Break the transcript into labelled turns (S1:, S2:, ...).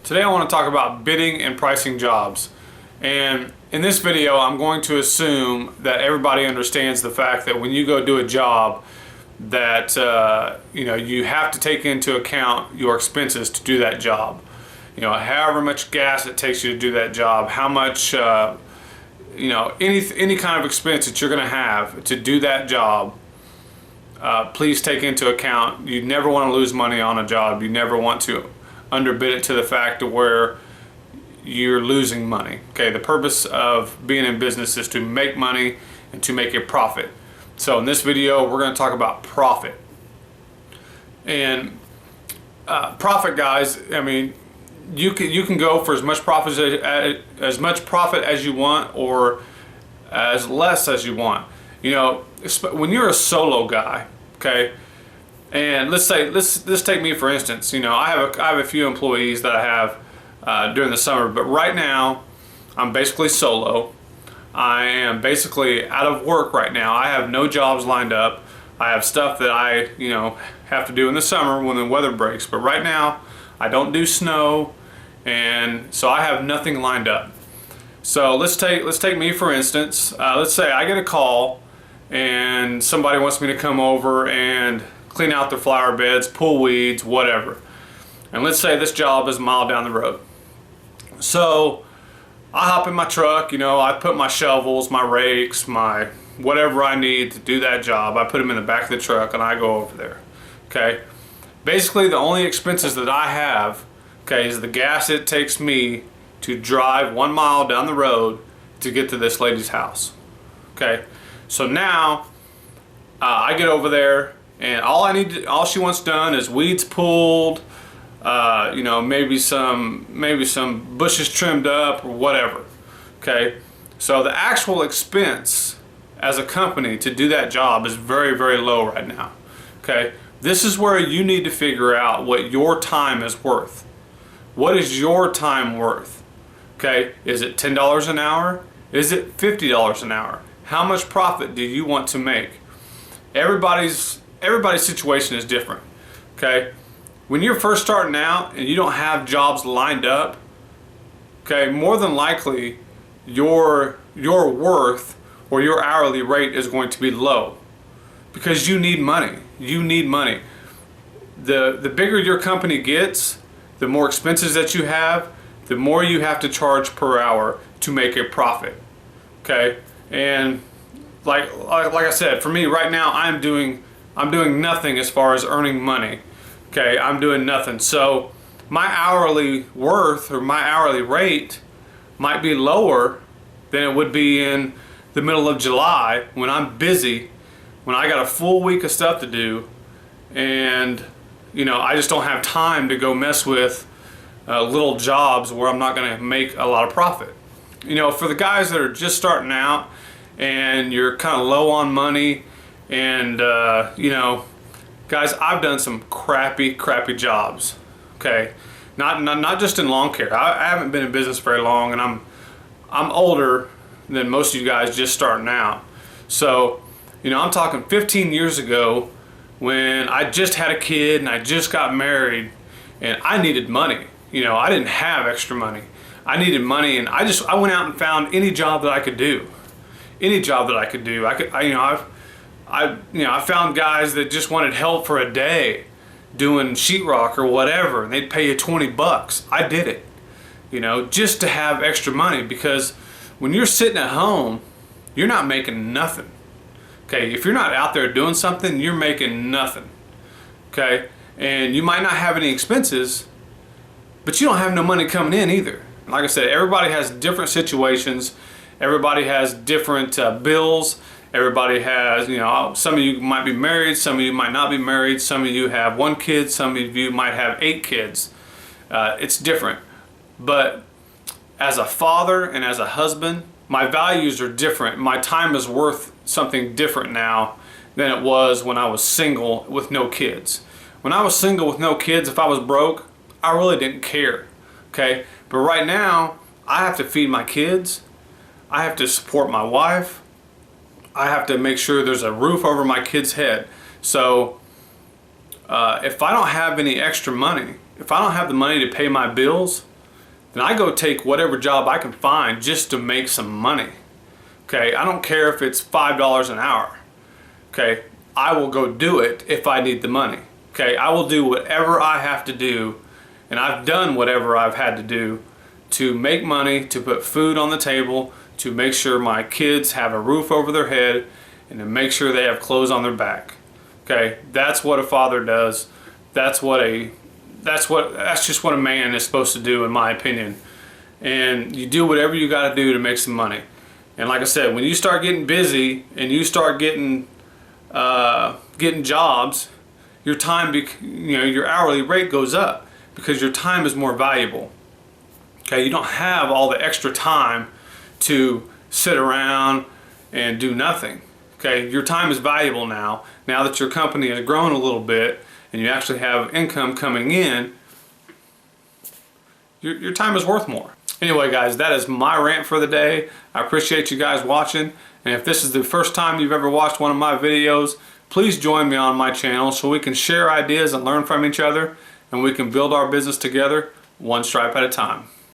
S1: Today I want to talk about bidding and pricing jobs. And in this video I'm going to assume that everybody understands the fact that when you go do a job that you have to take into account your expenses to do that job. However much gas it takes you to do that job, how much any kind of expense that you're going to have to do that job, please take into account. You never want to lose money on a job. You never want to underbid it to the fact of where you're losing money. Okay, the purpose of being in business is to make money and to make a profit. So in this video we're going to talk about profit. And profit, guys, I mean, you can go for as much profit as you want or as less as you want. When you're a solo guy, okay, and let's take me for instance. I have a few employees that I have during the summer, but right now I'm basically solo. I am basically out of work right now. I have no jobs lined up. I have stuff that I have to do in the summer when the weather breaks, but right now I don't do snow, and so I have nothing lined up. So let's take me for instance. Let's say I get a call and somebody wants me to come over and clean out their flower beds, pull weeds, whatever. And let's say this job is a mile down the road. So I hop in my truck, I put my shovels, my rakes, my whatever I need to do that job. I put them in the back of the truck and I go over there. Okay. Basically the only expenses that I have, okay, is the gas it takes me to drive 1 mile down the road to get to this lady's house. Okay. So now I get over there and all she wants done is weeds pulled, maybe some bushes trimmed up or whatever. Okay. So the actual expense as a company to do that job is very, very low right now. Okay. This is where you need to figure out what your time is worth. What is your time worth? Okay. Is it $10 an hour? Is it $50 an hour? How much profit do you want to make? Everybody's situation is different. Okay. When you're first starting out and you don't have jobs lined up, okay, more than likely your worth or your hourly rate is going to be low because you need money. You need money. The bigger your company gets, the more expenses that you have, the more you have to charge per hour to make a profit. Okay, and like I said, for me right now, I'm doing nothing as far as earning money. Okay, I'm doing nothing. So my hourly worth or my hourly rate might be lower than it would be in the middle of July when I'm busy, when I got a full week of stuff to do, and I just don't have time to go mess with little jobs where I'm not going to make a lot of profit. For the guys that are just starting out and you're kind of low on money, and guys, I've done some crappy jobs. Okay, not just in lawn care. I haven't been in business very long, and I'm older than most of you guys just starting out. So I'm talking 15 years ago when I just had a kid and I just got married and I needed money. I didn't have extra money. I needed money, and I went out and found any job that I could do. Any job that I could do. I found guys that just wanted help for a day doing sheetrock or whatever, and they'd pay you $20. I did it, just to have extra money, because when you're sitting at home, you're not making nothing. Okay, if you're not out there doing something, you're making nothing. Okay, and you might not have any expenses, but you don't have no money coming in either. Like I said, everybody has different situations. Everybody has different bills. Everybody has, some of you might be married, some of you might not be married, some of you have 1 kid, some of you might have 8 kids. It's different. But as a father and as a husband, my values are different. My time is worth something different now than it was when I was single with no kids. When I was single with no kids, if I was broke, I really didn't care. Okay? But right now, I have to feed my kids. I have to support my wife. I have to make sure there's a roof over my kid's head. So if I don't have any extra money, if I don't have the money to pay my bills, then I go take whatever job I can find just to make some money. Okay, I don't care if it's $5 an hour. Okay, I will go do it if I need the money. Okay, I will do whatever I have to do, and I've done whatever I've had to do to make money, to put food on the table, to make sure my kids have a roof over their head, and to make sure they have clothes on their back. Okay, that's what a father does. That's just what a man is supposed to do, in my opinion. And you do whatever you got to do to make some money. And like I said, when you start getting busy and you start getting jobs, your time, your hourly rate goes up because your time is more valuable. Okay, you don't have all the extra time to sit around and do nothing. Okay, your time is valuable now that your company has grown a little bit and you actually have income coming in. Your time is worth more. Anyway guys, that is my rant for the day. I appreciate you guys watching, and if this is the first time you've ever watched one of my videos, please join me on my channel so we can share ideas and learn from each other, and we can build our business together one stripe at a time.